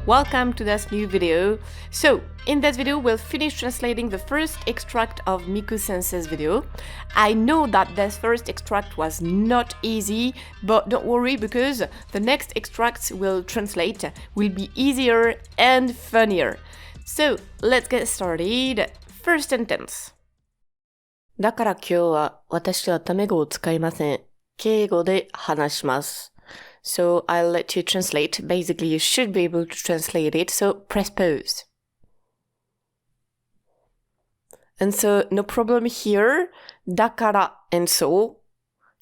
Welcome to this new video. So, in this video, we'll finish translating the first extract of Miku sensei's video. I know that this first extract was not easy, but don't worry because the next extracts we'll translate will be easier and funnier. So, let's get started. First sentence. だから今日は私はタメ語を使いません。敬語で話します。So I'll let you translate. Basically, you should be able to translate it. So press pause. And so no problem here. だから and so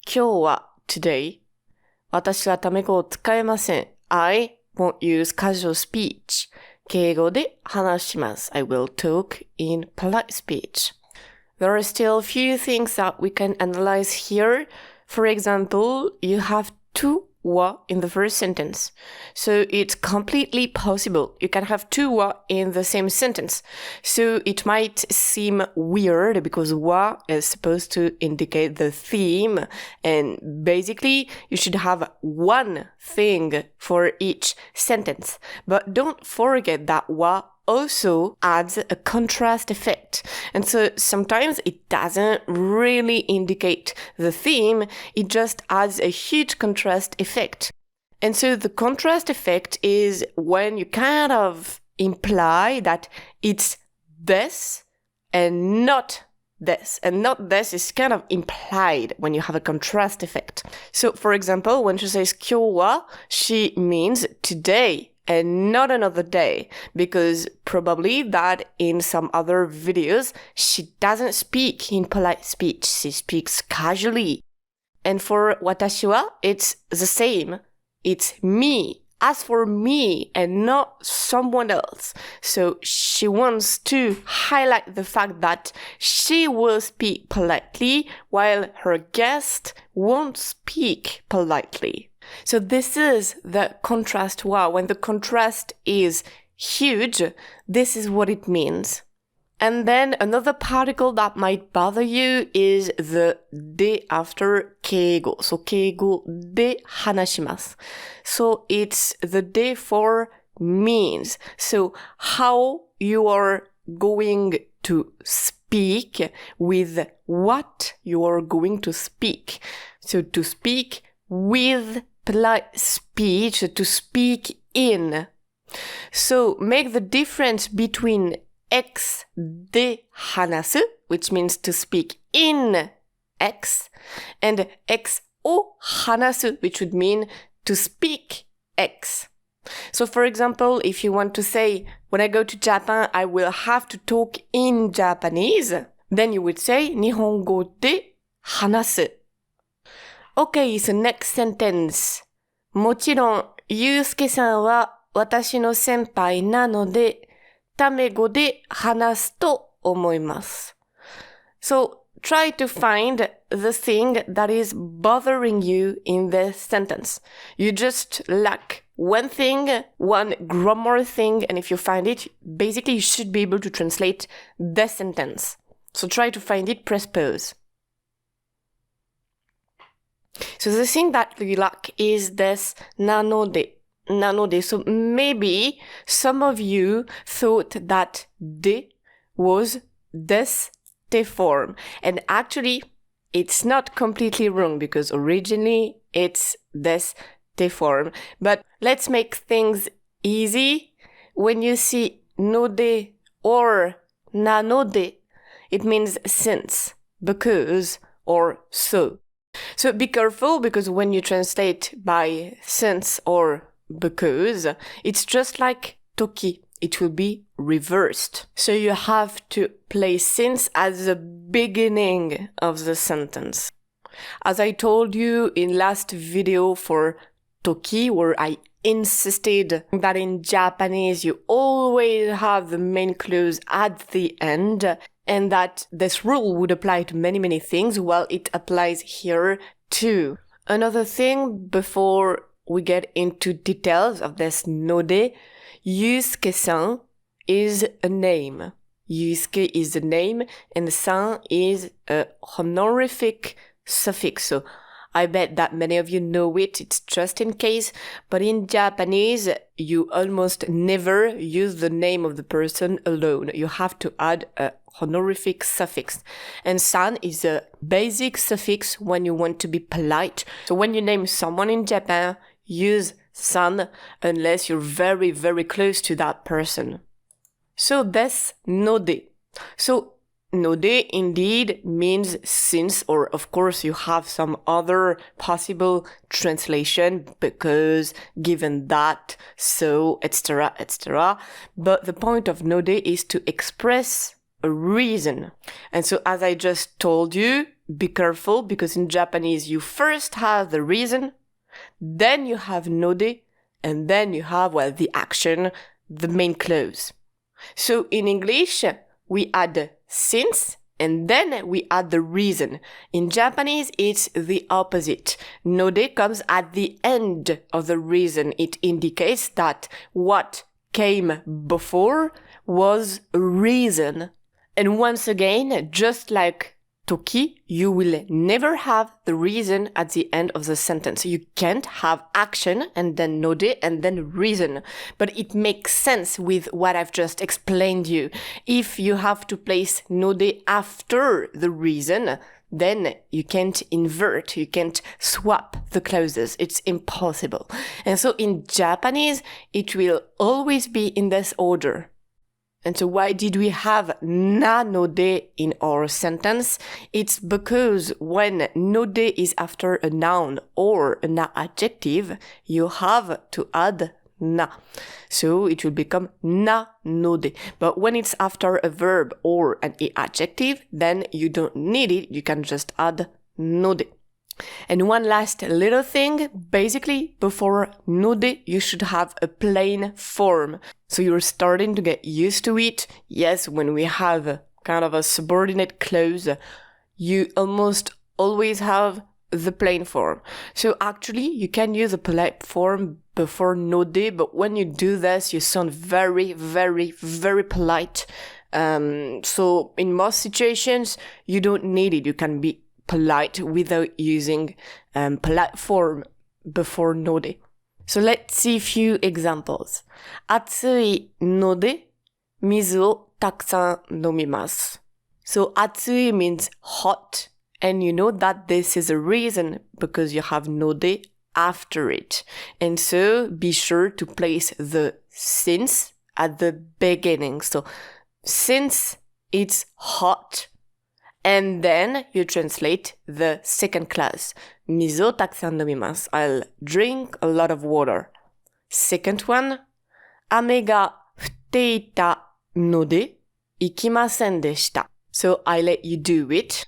今日は today 私はタメ語を使えません。I won't use casual speech. 敬語で話します。I will talk in polite speech. There are still a few things that we can analyze here. For example, you have two wa in the first sentence. So it's completely possible. You can have two wa in the same sentence. So it might seem weird because wa is supposed to indicate the theme. And basically, you should have one thing for each sentence. But don't forget that wa also adds a contrast effect. And so sometimes it doesn't really indicate the theme, it just adds a huge contrast effect. And so the contrast effect is when you kind of imply that it's this and not this. And not this is kind of implied when you have a contrast effect. So for example, when she says 今日は, she means today. And not another day, because probably that in some other videos, she doesn't speak in polite speech, she speaks casually. And for watashi wa, it's the same. It's me, as for me, and not someone else. So she wants to highlight the fact that she will speak politely, while her guest won't speak politely. So this is the contrast wa. When the contrast is huge, this is what it means. And then another particle that might bother you is the de after keigo. So keigo de hanashimasu. So it's the de for means. So how you are going to speak with what you are going to speak. So to speak with polite speech, to speak in. So make the difference between X de hanasu, which means to speak in X, and X o hanasu, which would mean to speak X. So for example, if you want to say, when I go to Japan, I will have to talk in Japanese, then you would say, Nihongo de hanasu. Okay, so next sentence. もちろん、ゆうすけさんは私の先輩なので、タメ語で話すと思います。So, try to find the thing that is bothering you in this sentence. You just lack one thing, one grammar thing, and if you find it, basically you should be able to translate the sentence. So try to find it, press pause. So the thing that you lack is this nanode. So maybe some of you thought that de was this te form. And actually, it's not completely wrong because originally it's this te form. But let's make things easy. When you see node or nanode, it means since, because, or so. So be careful because when you translate by since or because, it's just like toki. It will be reversed. So you have to place since at the beginning of the sentence. As I told you in last video for toki, where I insisted that in Japanese you always have the main clause at the end, and that this rule would apply to many things, well, it applies here too. Another thing before we get into details of this node, Yusuke-san is a name. Yusuke is a name, and san is a honorific suffix. So I bet that many of you know it, it's just in case, but in Japanese, you almost never use the name of the person alone. You have to add a honorific suffix. And san is a basic suffix when you want to be polite. So when you name someone in Japan, use san unless you're very, very close to that person. So desu no de. So node indeed means since, or of course you have some other possible translation because given that, so, etc., etc. But the point of node is to express a reason. And so as I just told you, be careful because in Japanese you first have the reason, then you have node, and then you have, well, the action, the main clause. So in English, we add since, and then we add the reason. In Japanese, it's the opposite. Node comes at the end of the reason. It indicates that what came before was a reason. And once again, just like toki, you will never have the reason at the end of the sentence. You can't have action and then node and then reason. But it makes sense with what I've just explained you. If you have to place node after the reason, then you can't invert, you can't swap the clauses. It's impossible. And so in Japanese, it will always be in this order. And so why did we have na node in our sentence? It's because when node is after a noun or an adjective, you have to add na. So it will become na node. But when it's after a verb or an adjective, then you don't need it. You can just add node. And one last little thing, basically, before node, you should have a plain form. So you're starting to get used to it. Yes, when we have kind of a subordinate clause, you almost always have the plain form. So actually, you can use a polite form before node, but when you do this, you sound very, very, very polite. So in most situations, you don't need it. You can be polite without using polite form before node. So let's see a few examples. 暑いので水をたくさん飲みます. So 暑い means hot, and you know that this is a reason because you have node after it. And so be sure to place the since at the beginning. So since it's hot, and then you translate the second clause. 水をたくさん飲みます. I'll drink a lot of water. Second one. 雨が降っていたので行きませんでした. So I let you do it.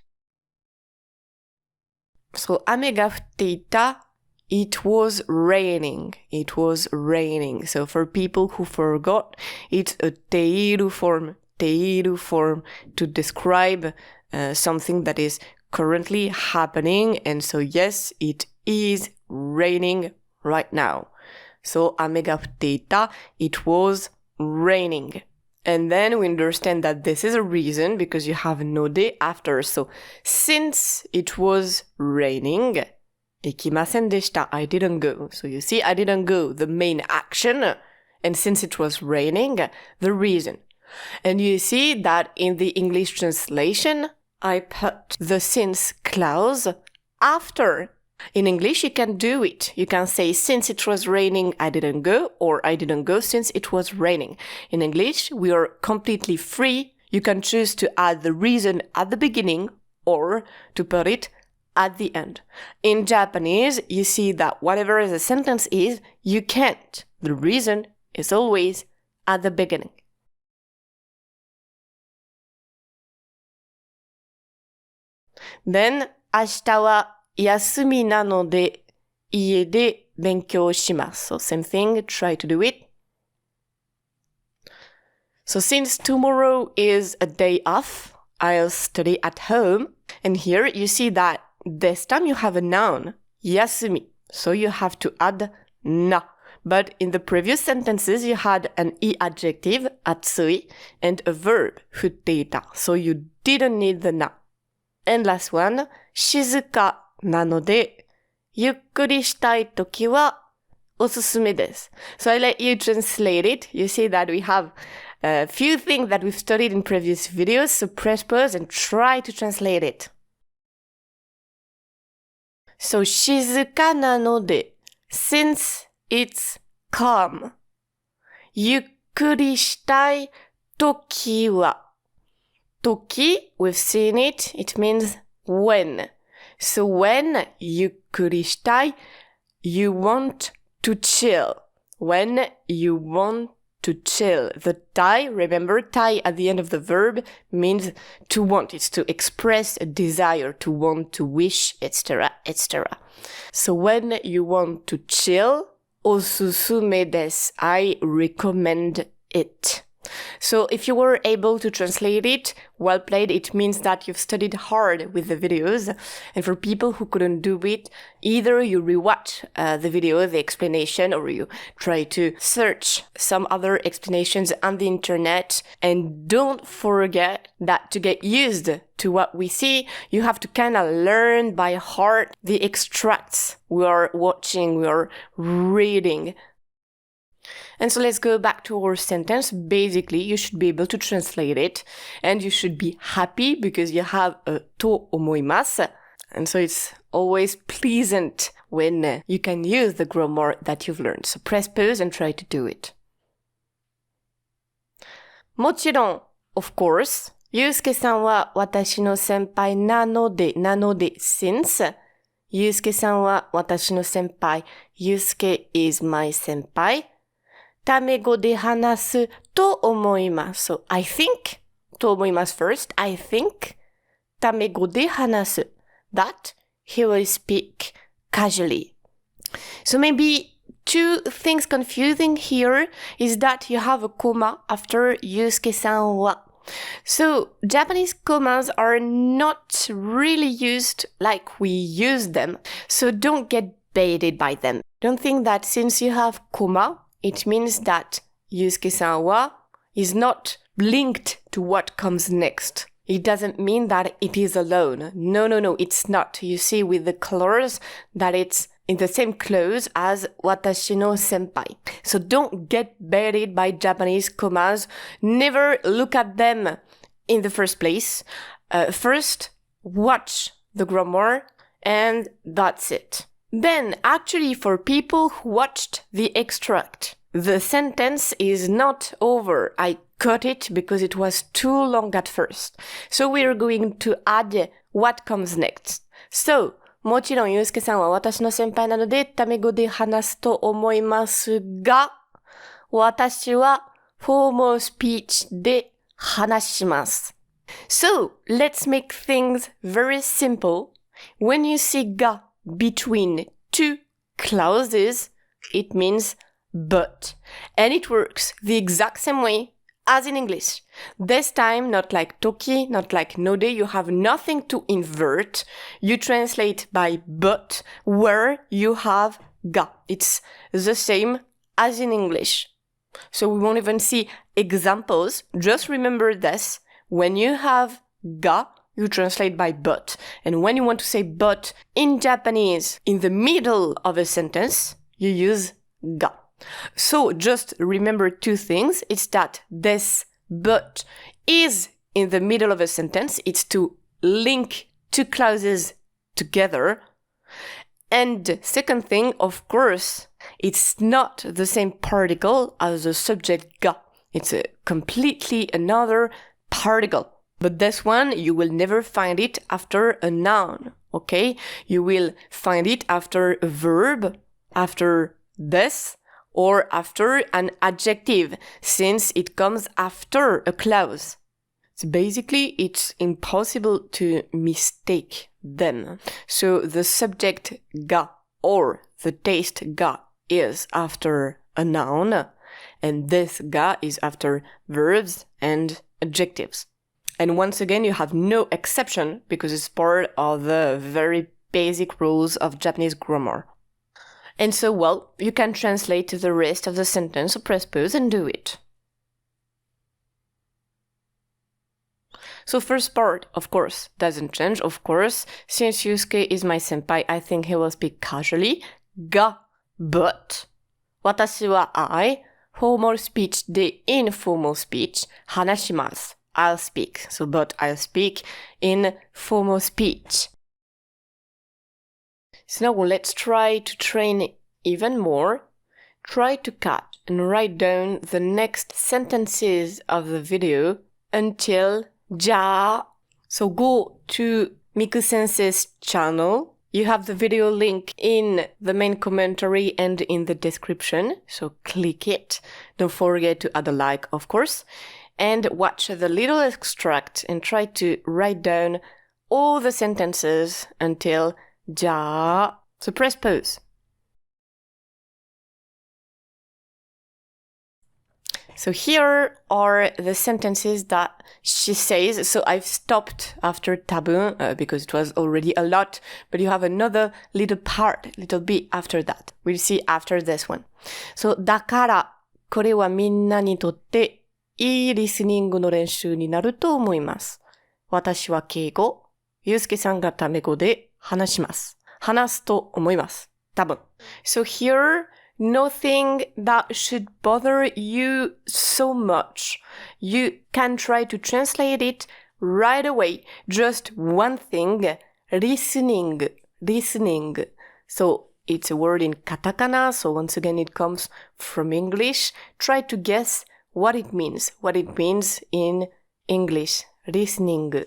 So 雨が降っていた. It was raining. It was raining. So for people who forgot, it's a teiru form to describe something that is currently happening. And so yes, it is raining right now. So 雨が降っていた, it was raining. And then we understand that this is a reason because you have node after. So since it was raining, 行きませんでした, I didn't go. So you see, I didn't go, the main action. And since it was raining, the reason. And you see that in the English translation, I put the since clause after. In English, you can do it. You can say, since it was raining, I didn't go, or I didn't go since it was raining. In English, we are completely free. You can choose to add the reason at the beginning or to put it at the end. In Japanese, you see that whatever the sentence is, you can't. The reason is always at the beginning. Then, 明日は休みなので家で勉強します. So same thing, try to do it. So since tomorrow is a day off, I'll study at home. And here you see that this time you have a noun, yasumi. So you have to add na. But in the previous sentences, you had an I adjective, atsui, and a verb, futteita. So you didn't need the na. And last one, 静かなのでゆっくりしたいときはおすすめです。So I let you translate it. You see that we have a few things that we've studied in previous videos, so press pause and try to translate it. So 静かなので since it's calm. ゆっくりしたいときはToki, we've seen it. It means when. So when ゆっくりしたい, you want to chill. When you want to chill. The tai, remember, tai at the end of the verb means to want. It's to express a desire, to want, to wish, etc., etc. So when you want to chill, おすすめです. I recommend it. So if you were able to translate it, well played, it means that you've studied hard with the videos. And for people who couldn't do it, either you rewatch the video, the explanation, or you try to search some other explanations on the internet. And don't forget that to get used to what we see, you have to kind of learn by heart the extracts we are watching, we are reading. And so let's go back to our sentence. Basically, you should be able to translate it and you should be happy because you have a to omoimasu. And so it's always pleasant when you can use the grammar that you've learned. So press pause and try to do it. もちろん, of course, ゆうすけさんは私の先輩なので since ゆうすけさんは私の先輩 Yusuke is my 先輩タメ語で話すと思います。So, I think と思います first. I think タメ語で話す that he will speak casually. So maybe two things confusing here is that you have a comma after ゆうすけさんは. So Japanese commas are not really used like we use them. So don't get baited by them. Don't think that since you have comma, it means that Yusuke-san wa is not linked to what comes next. It doesn't mean that it is alone. No, it's not. You see with the colors that it's in the same clause as watashi no senpai. So don't get baited by Japanese commas. Never look at them in the first place. First, watch the grammar and that's it. Then, actually, for people who watched the extract, the sentence is not over. I cut it because it was too long at first. So we are going to add what comes next. So, もちろん、ゆうすけさんは私の先輩なので、タメ語で話すと思いますが、私はフォーマルスピーチで話します。So, let's make things very simple. When you see が between two clauses, it means but. And it works the exact same way as in English. This time, not like toki, not like node, you have nothing to invert. You translate by but where you have ga. It's the same as in English. So we won't even see examples. Just remember this. When you have ga, you translate by but. And when you want to say but in Japanese, in the middle of a sentence, you use ga. So just remember two things. It's that this but is in the middle of a sentence. It's to link two clauses together. And second thing, of course, it's not the same particle as the subject ga. It's a completely another particle. But this one, you will never find it after a noun, okay? You will find it after a verb, after this, or after an adjective, since it comes after a clause. So basically, it's impossible to mistake them. So the subject ga or the taste ga is after a noun, and this ga is after verbs and adjectives. And once again, you have no exception because it's part of the very basic rules of Japanese grammar. And so, well, you can translate the rest of the sentence, so press pause and do it. So first part, of course, doesn't change. Of course, since Yusuke is my senpai, I think he will speak casually. Ga, but. 私は I, formal speech で informal speech, 話します。I'll speak. So, but I'll speak in formal speech. So now let's try to train even more. Try to cut and write down the next sentences of the video until ja. So go to Miku Sensei's channel. You have the video link in the main commentary and in the description. So click it. Don't forget to add a like, of course. And watch the little extract and try to write down all the sentences until ja. So press pause. So here are the sentences that she says. So I've stopped after tabun because it was already a lot, but you have another little bit after that. We'll see after this one. So だからこれはみんなにとっていいリスニングの練習になると思います。私は敬語、ゆうすけさんがタメ語で話します。話すと思います。多分。So here, nothing that should bother you so much. You can try to translate it right away. Just one thing, listening. So it's a word in katakana, so once again it comes from English. Try to guess what it means in English. Listening.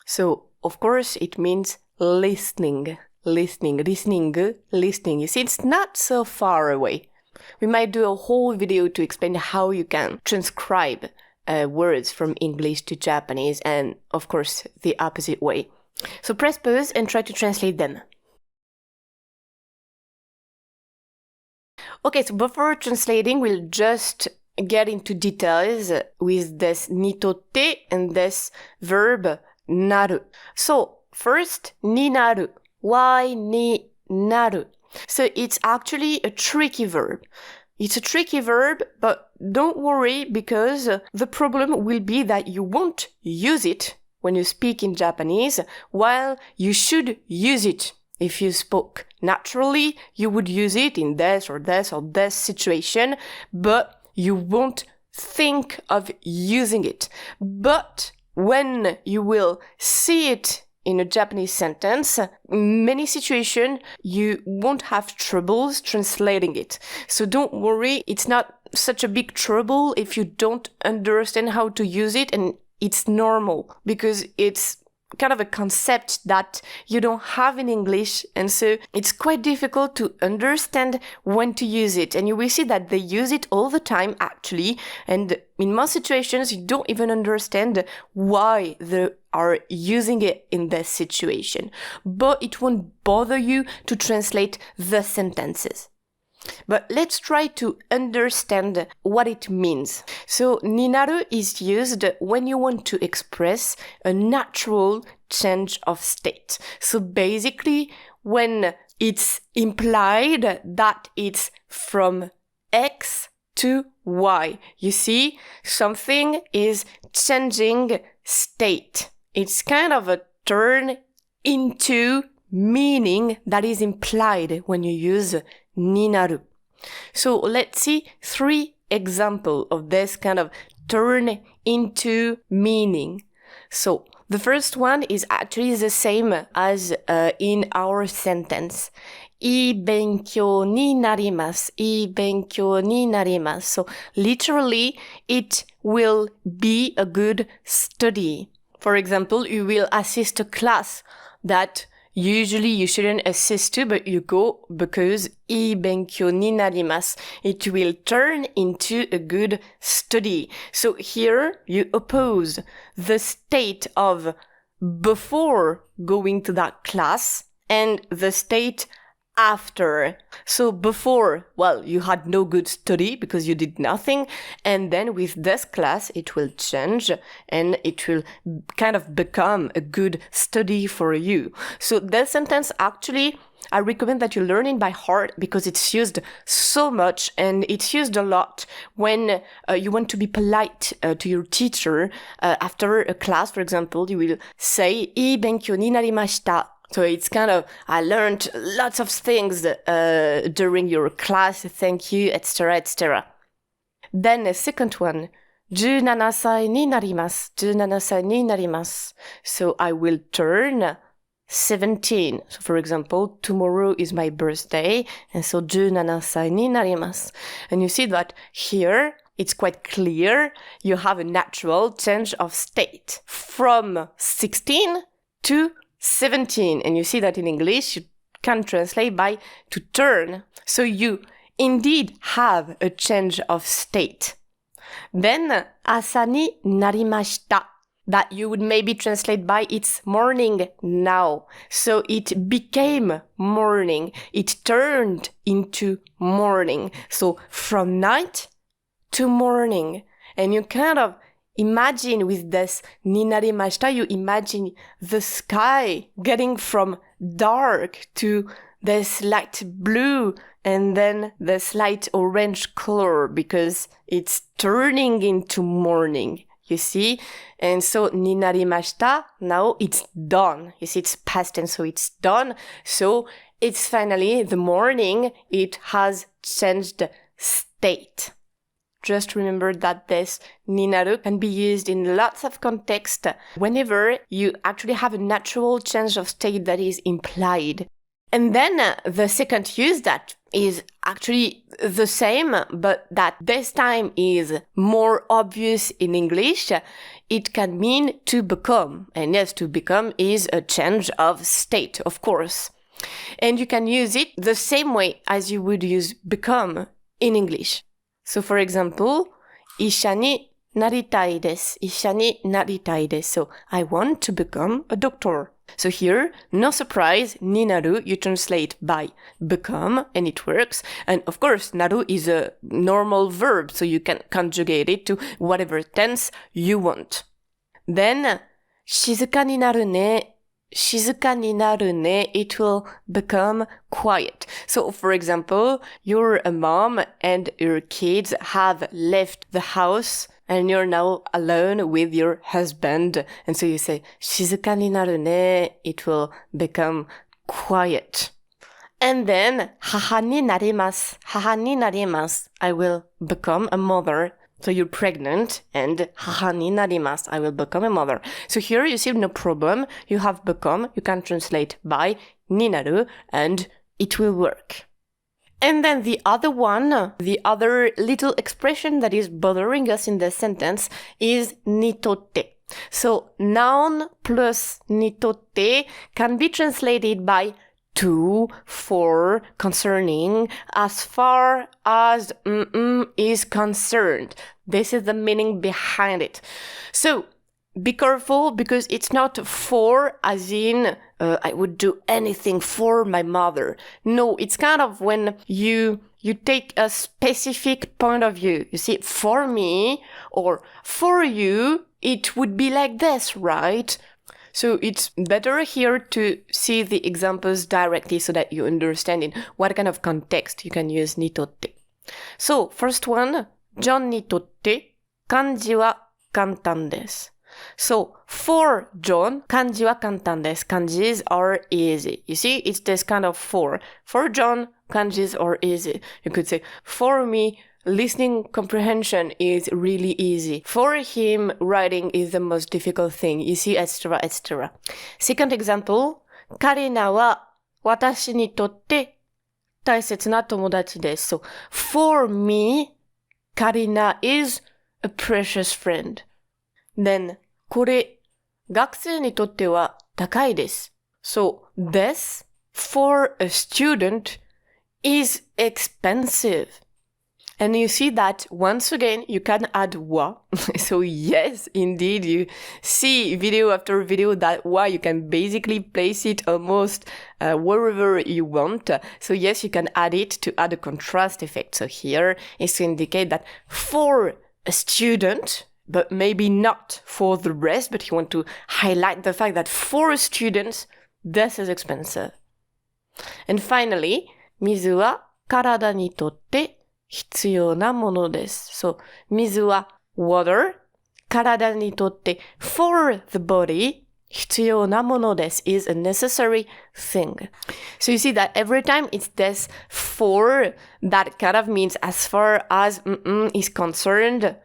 So, of course, it means listening. Listening. You see, it's not so far away. We might do a whole video to explain how you can transcribe words from English to Japanese and, of course, the opposite way. So press pause and try to translate them. Okay, so before translating, we'll just get into details with this ni totte and this verb naru. So, first, ni naru. Why ni naru? So it's actually a tricky verb. It's a tricky verb, but don't worry because the problem will be that you won't use it when you speak in Japanese, while you should use it. If you spoke naturally, you would use it in this or this or this situation, but you won't think of using it. But when you will see it in a Japanese sentence, many situations you won't have troubles translating it. So don't worry, it's not such a big trouble if you don't understand how to use it, and it's normal because it's kind of a concept that you don't have in English, and so it's quite difficult to understand when to use it. And you will see that they use it all the time actually, and in most situations you don't even understand why they are using it in this situation. But it won't bother you to translate the sentences. But let's try to understand what it means. So, ni naru is used when you want to express a natural change of state. So basically, when it's implied that it's from X to Y. You see, something is changing state. It's kind of a turn into meaning that is implied when you use ni naru. So let's see 3 examples of this kind of turn into meaning. So the first one is actually the same as in our sentence. いい勉強になります。いい勉強になります。So literally, it will be a good study. For example, you will assist a class that usually you shouldn't assist to, but you go because いい勉強になります. It will turn into a good study. So here you oppose the state of before going to that class and the state after. So before, well, you had no good study because you did nothing. And then with this class, it will change and it will kind of become a good study for you. So that sentence actually, I recommend that you learn it by heart because it's used so much and it's used a lot when you want to be polite to your teacher. After a class, for example, you will say, いい勉強になりました. So it's kind of, I learned lots of things during your class, thank you, etc., etc. Then the second one, 17歳になります。17歳になります。So I will turn 17. So for example, tomorrow is my birthday, and so 17歳になります. And you see that here, it's quite clear, you have a natural change of state from 16 to 17. And you see that in English, you can translate by to turn. So you indeed have a change of state. Then, 朝になりました. That you would maybe translate by it's morning now. So it became morning. It turned into morning. So from night to morning. And you kind of imagine with this ni narimashita, you imagine the sky getting from dark to this light blue and then this light orange color because it's turning into morning. You see? And so, ni narimashita, now it's done. You see, it's past tense, so it's done. So, it's finally the morning. It has changed state. Just remember that this ni naru can be used in lots of contexts whenever you actually have a natural change of state that is implied. And then the second use that is actually the same, but that this time is more obvious in English. It can mean to become. And yes, to become is a change of state, of course. And you can use it the same way as you would use become in English. So for example, 医者になりたいです. 医者になりたいです. So I want to become a doctor. So here, no surprise, ni naru, you translate by become, and it works. And of course, naru is a normal verb, so you can conjugate it to whatever tense you want. Then, 静かになるね. 静かになるね. It will become quiet. So, for example, you're a mom and your kids have left the house and you're now alone with your husband. And so you say, 静かになるね. It will become quiet. And then, 母になります. 母になります. I will become a mother. So you're pregnant and 母になります. I will become a mother. So here you see no problem. You have become. You can translate by になる and it will work. And then the other one, the other little expression that is bothering us in the sentence is にとって. So noun plus にとって can be translated by to, for, concerning, as far as is concerned. This is the meaning behind it. So be careful because it's not for as in I would do anything for my mother. No, it's kind of when you take a specific point of view. You see, for me or for you, it would be like this, right? So it's better here to see the examples directly so that you understand in what kind of context you can use にとって. So, first one, John にとって漢字は簡単です. So, for John, 漢字は簡単です. Kanjis are easy. You see, it's this kind of for. For John, kanjis are easy. You could say, for me, listening comprehension is really easy. For him, writing is the most difficult thing. You see, etc., etc. Second example, 彼らは私にとって大切な友達です。So, for me, Karina is a precious friend. Then, これ、学生にとっては高いです。So, this, for a student, is expensive. And you see that once again, you can add wa. So yes, indeed, you see video after video that wa, you can basically place it almost wherever you want. So yes, you can add it to add a contrast effect. So here is to indicate that for a student, but maybe not for the rest, but you want to highlight the fact that for a student, this is expensive. And finally, 水は体にとって必要なものです。So, 水は water, 体にとって for the body, 必要なものです is a necessary thing. So you see that every time it's this for, that kind of means as far as is concerned.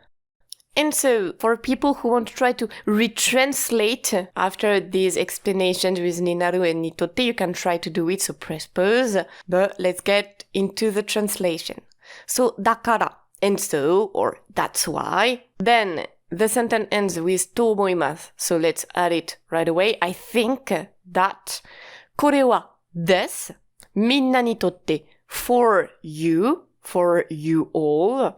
And so, for people who want to try to retranslate after these explanations with naru and totte, you can try to do it, so press pause. But let's get into the translation. So, だから and so, or that's why. Then, the sentence ends with と思います. So let's add it right away. I think that これは this みんなにとって for you all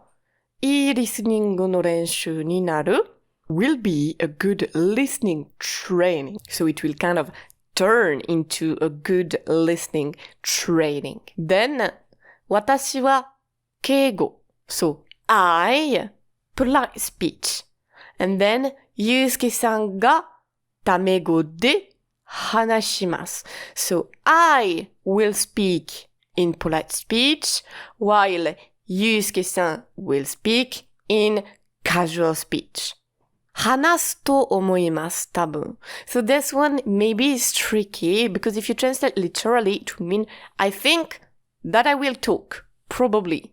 いいリスニングの練習になる will be a good listening training. So it will kind of turn into a good listening training. Then 私は敬語 So I polite speech. And then ゆうすけさんがタメ語で話します。So I will speak in polite speech while ゆうすけさん will speak in casual speech. 話すと思います、多分。So this one maybe is tricky because if you translate literally, it would mean I think that I will talk, probably.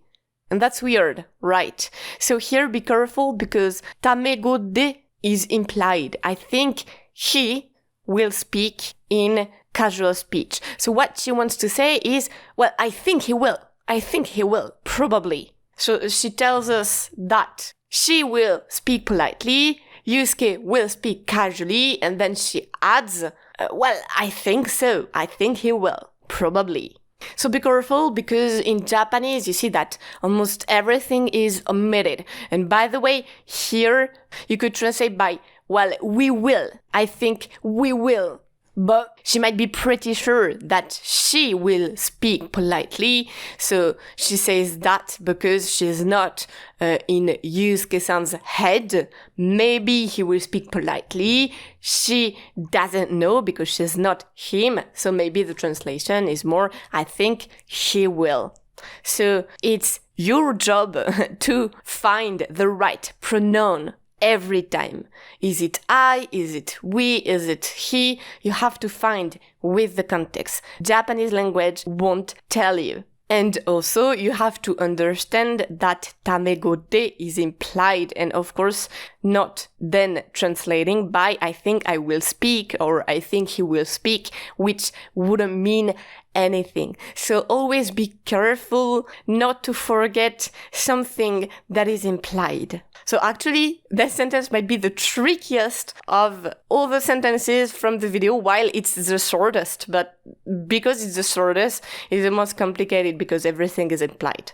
And that's weird, right? So here be careful because タメ語で is implied. I think he will speak in casual speech. So what she wants to say is, well, I think he will. I think he will, probably. So she tells us that she will speak politely, Yusuke will speak casually, and then she adds, well, I think so. I think he will, probably. So be careful because in Japanese you see that almost everything is omitted. And by the way, here you could translate by, well, we will. I think we will. But she might be pretty sure that she will speak politely. So she says that because she's not in Yusuke-san's head. Maybe he will speak politely. She doesn't know because she's not him. So maybe the translation is more, I think he will. So it's your job to find the right pronoun every time. Is it I? Is it we? Is it he? You have to find with the context. Japanese language won't tell you. And also, you have to understand that tamego de is implied and of course not then translating by I think I will speak or I think he will speak, which wouldn't mean anything. So always be careful not to forget something that is implied. So actually, that sentence might be the trickiest of all the sentences from the video while it's the shortest. But because it's the shortest, it's the most complicated because everything is implied.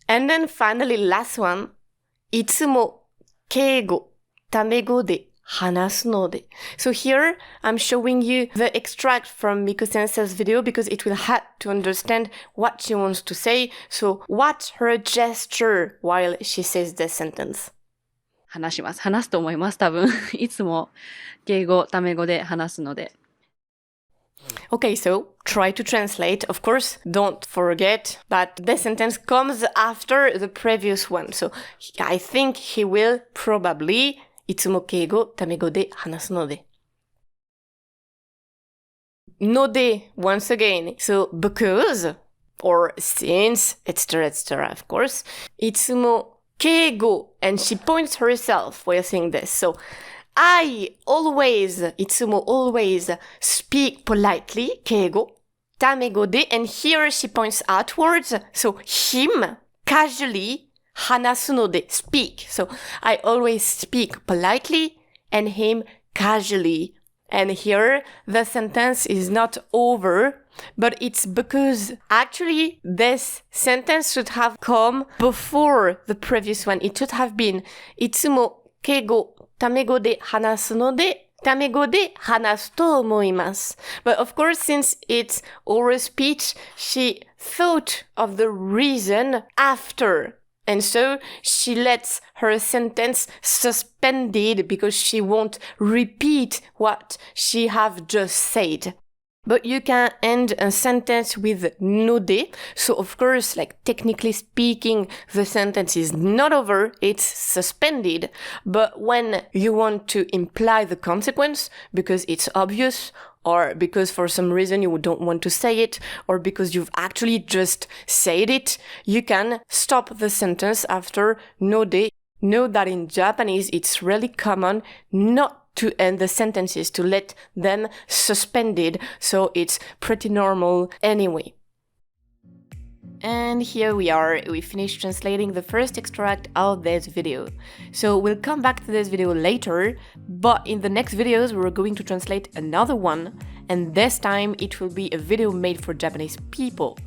And then finally, last one. いつも敬語、タメ語でhanasu no de. So here, I'm showing you the extract from Miku sensei's video because it will help to understand what she wants to say. So watch her gesture while she says the sentence. 話します。話すと思います、多分。いつも敬語、タメ語で話すので。Okay, so try to translate. Of course, don't forget that the sentence comes after the previous one. So I think he will probably いつも敬語、タメ語で話すので。ので, once again. So, because, or since, etc., etc., of course. いつも敬語, and she points herself while saying this. So, I always, いつも always speak politely, 敬語, タメ語で, and here she points outwards. So, him, casually, 話すので speak. So I always speak politely and him casually. And here, the sentence is not over, but it's because actually this sentence should have come before the previous one. It should have been, いつも敬語、タメ語で話すので、タメ語で話すと思います。But of course, since it's oral speech, she thought of the reason after. And so she lets her sentence suspended because she won't repeat what she have just said. But you can end a sentence with node. So of course, like technically speaking, the sentence is not over, it's suspended. But when you want to imply the consequence, because it's obvious, or because for some reason you don't want to say it, or because you've actually just said it, you can stop the sentence after node. Note that in Japanese, it's really common not to end the sentences, to let them suspended, so it's pretty normal anyway. And here we are, we finished translating the first extract of this video. So we'll come back to this video later, but in the next videos we're going to translate another one, and this time it will be a video made for Japanese people.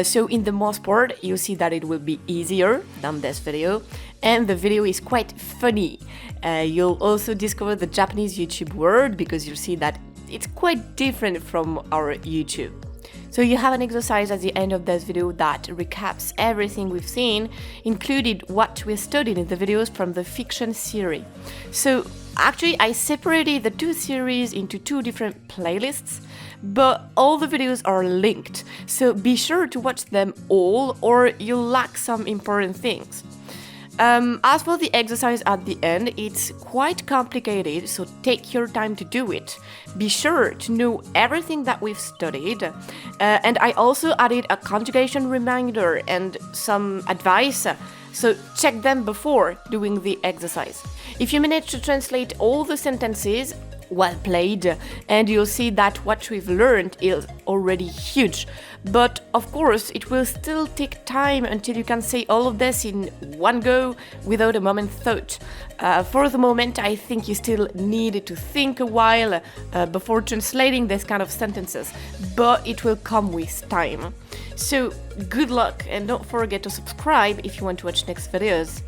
So in the most part, you'll see that it will be easier than this video, and the video is quite funny. You'll also discover the Japanese YouTube word because you'll see that it's quite different from our YouTube. So you have an exercise at the end of this video that recaps everything we've seen, included what we studied in the videos from the fiction series. So actually I separated the two series into two different playlists, but all the videos are linked, so be sure to watch them all or you'll lack some important things. As for the exercise at the end, it's quite complicated, so take your time to do it. Be sure to know everything that we've studied. And I also added a conjugation reminder and some advice, so check them before doing the exercise. If you manage to translate all the sentences, well played, and you'll see that what we've learned is already huge. But of course, it will still take time until you can say all of this in one go without a moment's thought. For the moment, I think you still need to think a while before translating this kind of sentences, but it will come with time. So good luck, and don't forget to subscribe if you want to watch next videos.